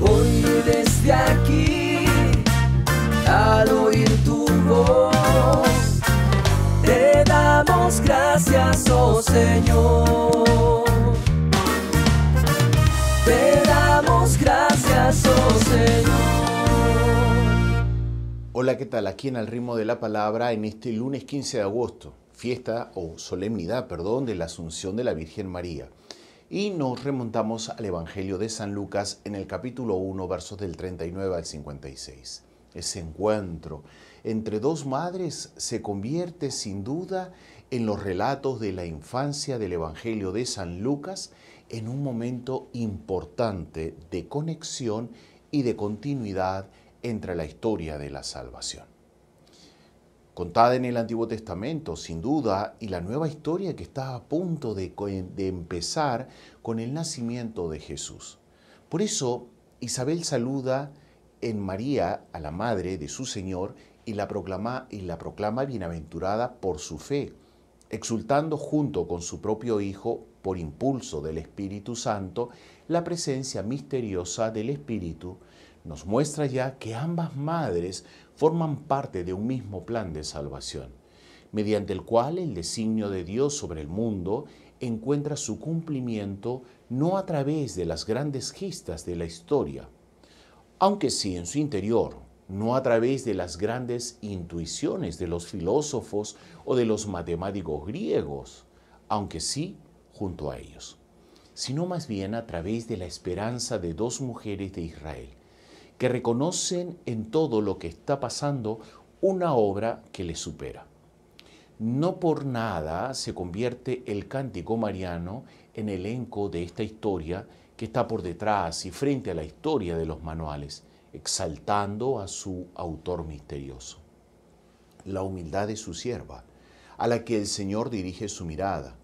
Hoy desde aquí, al oír tu voz, te damos gracias, oh Señor. Te damos gracias, oh Señor. Hola, ¿qué tal? Aquí en Al Ritmo de la Palabra, en este lunes 15 de agosto, fiesta o solemnidad, de la Asunción de la Virgen María. Y nos remontamos al Evangelio de San Lucas en el capítulo 1, versos del 39 al 56. Ese encuentro entre dos madres se convierte sin duda en los relatos de la infancia del Evangelio de San Lucas en un momento importante de conexión y de continuidad entre la historia de la salvación. Contada en el Antiguo Testamento, sin duda, y la nueva historia que está a punto de empezar con el nacimiento de Jesús. Por eso, Isabel saluda en María a la madre de su Señor y la proclama bienaventurada por su fe, exultando junto con su propio Hijo, por impulso del Espíritu Santo, la presencia misteriosa del Espíritu. Nos muestra ya que ambas madres forman parte de un mismo plan de salvación, mediante el cual el designio de Dios sobre el mundo encuentra su cumplimiento no a través de las grandes gestas de la historia, aunque sí en su interior, no a través de las grandes intuiciones de los filósofos o de los matemáticos griegos, aunque sí junto a ellos, sino más bien a través de la esperanza de dos mujeres de Israel, que reconocen en todo lo que está pasando una obra que les supera. No por nada se convierte el cántico mariano en el elenco de esta historia que está por detrás y frente a la historia de los manuales, exaltando a su autor misterioso. La humildad de su sierva, a la que el Señor dirige su mirada.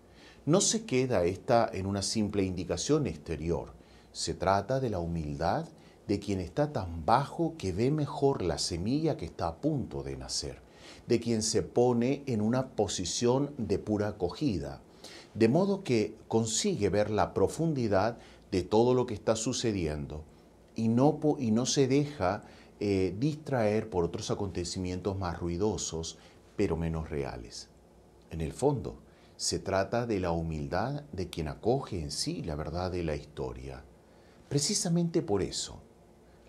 No se queda esta en una simple indicación exterior. Se trata de la humildad de quien está tan bajo que ve mejor la semilla que está a punto de nacer, de quien se pone en una posición de pura acogida, de modo que consigue ver la profundidad de todo lo que está sucediendo y no se deja distraer por otros acontecimientos más ruidosos, pero menos reales. En el fondo, se trata de la humildad de quien acoge en sí la verdad de la historia. Precisamente por eso,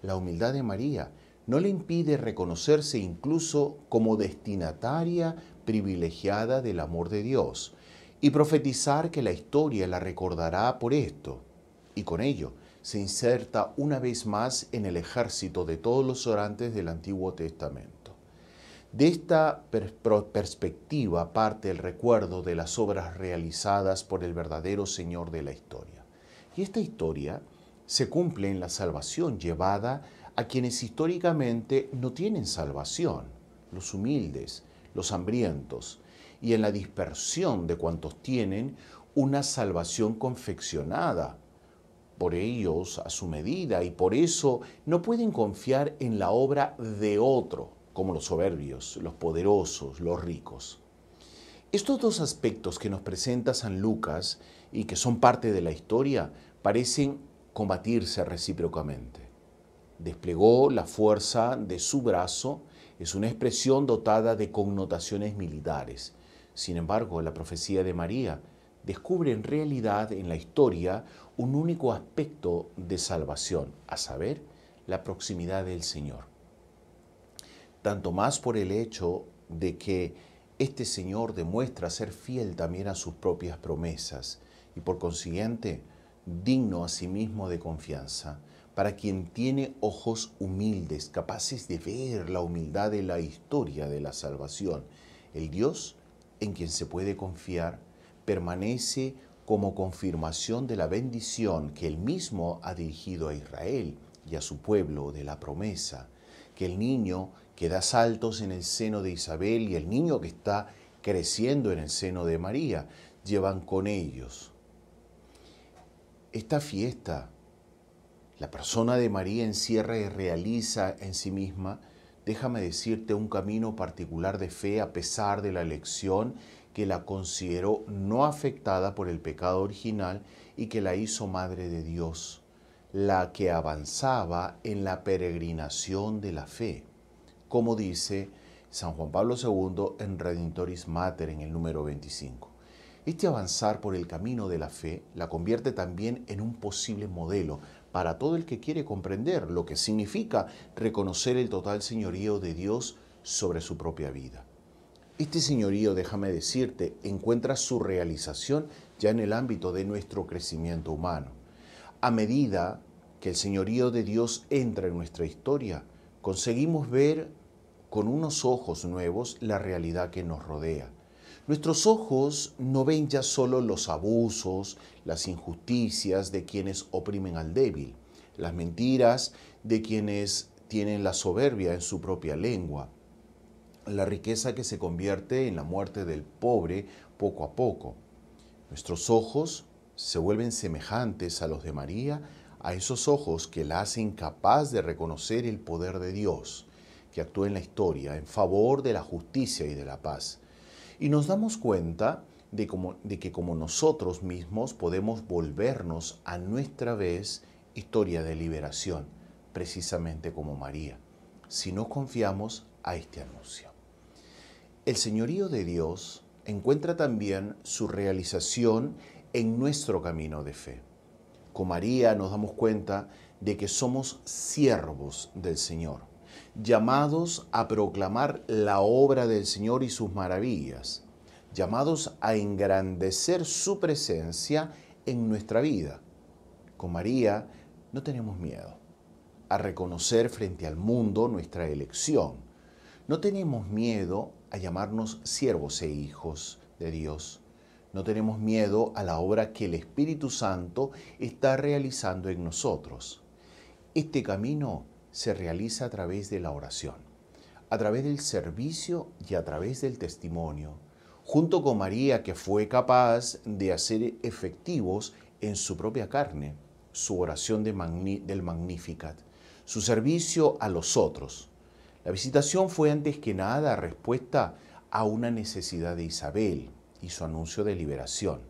la humildad de María no le impide reconocerse incluso como destinataria privilegiada del amor de Dios y profetizar que la historia la recordará por esto, y con ello se inserta una vez más en el ejército de todos los orantes del Antiguo Testamento. De esta perspectiva parte el recuerdo de las obras realizadas por el verdadero Señor de la historia. Y esta historia se cumple en la salvación llevada a quienes históricamente no tienen salvación, los humildes, los hambrientos, y en la dispersión de cuantos tienen una salvación confeccionada por ellos a su medida, y por eso no pueden confiar en la obra de otro, como los soberbios, los poderosos, los ricos. Estos dos aspectos que nos presenta San Lucas y que son parte de la historia parecen combatirse recíprocamente. Desplegó la fuerza de su brazo, es una expresión dotada de connotaciones militares. Sin embargo, la profecía de María descubre en realidad en la historia un único aspecto de salvación, a saber, la proximidad del Señor. Tanto más por el hecho de que este Señor demuestra ser fiel también a sus propias promesas y por consiguiente digno a sí mismo de confianza, para quien tiene ojos humildes, capaces de ver la humildad de la historia de la salvación. El Dios en quien se puede confiar permanece como confirmación de la bendición que Él mismo ha dirigido a Israel y a su pueblo de la promesa, que el niño que da saltos en el seno de Isabel y el niño que está creciendo en el seno de María llevan con ellos. Esta fiesta, la persona de María encierra y realiza en sí misma, déjame decirte, un camino particular de fe a pesar de la elección que la consideró no afectada por el pecado original y que la hizo Madre de Dios. la que avanzaba en la peregrinación de la fe, como dice San Juan Pablo II en Redemptoris Mater en el número 25. Este avanzar por el camino de la fe la convierte también en un posible modelo para todo el que quiere comprender lo que significa reconocer el total señorío de Dios sobre su propia vida. Este señorío, déjame decirte, encuentra su realización ya en el ámbito de nuestro crecimiento humano. A medida que el señorío de Dios entra en nuestra historia, conseguimos ver con unos ojos nuevos la realidad que nos rodea. Nuestros ojos no ven ya solo los abusos, las injusticias de quienes oprimen al débil, las mentiras de quienes tienen la soberbia en su propia lengua, la riqueza que se convierte en la muerte del pobre poco a poco. Nuestros ojos se vuelven semejantes a los de María, a esos ojos que la hacen capaz de reconocer el poder de Dios, que actúa en la historia en favor de la justicia y de la paz. Y nos damos cuenta de que como nosotros mismos podemos volvernos a nuestra vez historia de liberación, precisamente como María, si no confiamos a este anuncio. El señorío de Dios encuentra también su realización en nuestro camino de fe. Con María nos damos cuenta de que somos siervos del Señor, llamados a proclamar la obra del Señor y sus maravillas, llamados a engrandecer su presencia en nuestra vida. Con María no tenemos miedo a reconocer frente al mundo nuestra elección. No tenemos miedo a llamarnos siervos e hijos de Dios. No tenemos miedo a la obra que el Espíritu Santo está realizando en nosotros. Este camino se realiza a través de la oración, a través del servicio y a través del testimonio, junto con María, que fue capaz de hacer efectivos en su propia carne su oración del Magnificat, su servicio a los otros. La visitación fue antes que nada respuesta a una necesidad de Isabel y su anuncio de liberación.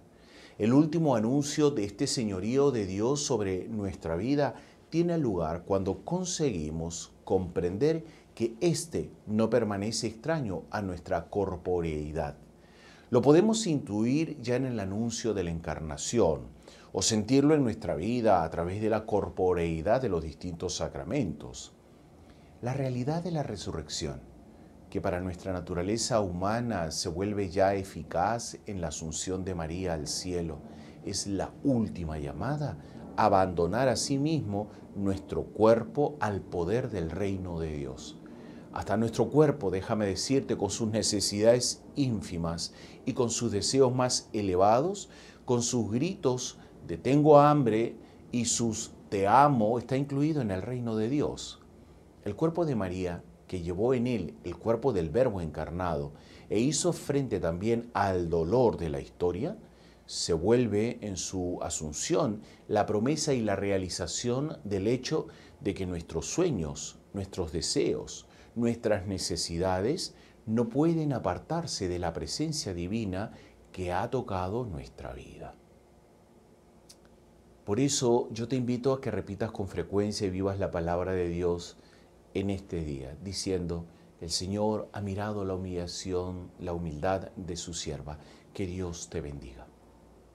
El último anuncio de este señorío de Dios sobre nuestra vida tiene lugar cuando conseguimos comprender que éste no permanece extraño a nuestra corporeidad. Lo podemos intuir ya en el anuncio de la encarnación o sentirlo en nuestra vida a través de la corporeidad de los distintos sacramentos. La realidad de la resurrección, que para nuestra naturaleza humana se vuelve ya eficaz en la asunción de María al cielo, es la última llamada a abandonar a sí mismo nuestro cuerpo al poder del reino de Dios. Hasta nuestro cuerpo, déjame decirte, con sus necesidades ínfimas y con sus deseos más elevados, con sus gritos de tengo hambre y sus te amo, está incluido en el reino de Dios. El cuerpo de María, que llevó en él el cuerpo del Verbo encarnado e hizo frente también al dolor de la historia, se vuelve en su asunción la promesa y la realización del hecho de que nuestros sueños, nuestros deseos, nuestras necesidades no pueden apartarse de la presencia divina que ha tocado nuestra vida. Por eso yo te invito a que repitas con frecuencia y vivas la palabra de Dios en este día, diciendo, el Señor ha mirado la humillación, la humildad de su sierva. Que Dios te bendiga.